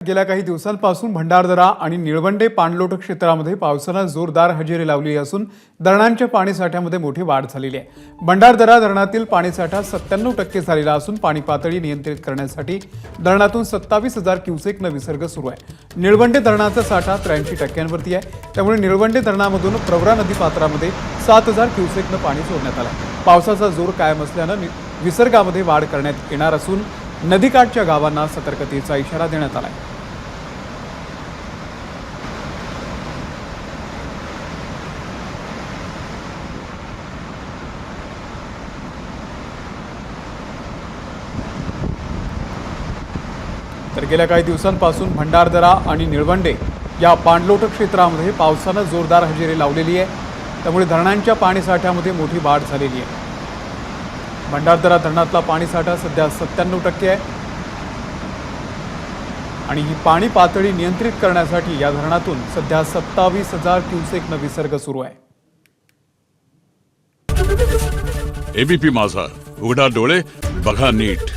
गेल्या काही दिवसांपासून भंडारदरा आणि निळवंडे पाणलोट क्षेत्रामध्ये पावसानं जोरदार हजेरी लावली असून धरणांच्या पाणीसाठ्यामध्ये मोठी वाढ झालेली आहे। भंडारदरा धरणातील पाणीसाठा 97% झालेला असून पाणी पातळी नियंत्रित करण्यासाठी धरणातून 27,000 क्युसेकनं विसर्ग सुरू आहे। निळवंडे धरणाचा साठा 83% आहे, त्यामुळे निळवंडे धरणामधून प्रवरा नदी पात्रामध्ये 7,000 क्युसेकनं पाणी सोडण्यात आलं आहे। पावसाचा जोर कायम असल्यानं विसर्गामध्ये वाढ करण्यात येणार असून नदीकाठच्या गावांना सतर्कतेचा इशारा देण्यात आला आहे। तर गेल्या काही दिवसांपासून भंडारदरा आणि निळवंडे या पाणलोट क्षेत्रामध्ये पावसानं जोरदार हजेरी लावलेली आहे, त्यामुळे धरणांच्या पाणीसाठ्यामध्ये मोठी वाढ झालेली आहे। भंडारदरा धरणातला पाणीसाठा सध्या 97% आहे आणि ही पाणी पातळी नियंत्रित करण्यासाठी या धरणातून सध्या 27,000 क्युसेकनं विसर्ग सुरू आहे। एबीपी माझा, उघडा डोळे बघा नीट।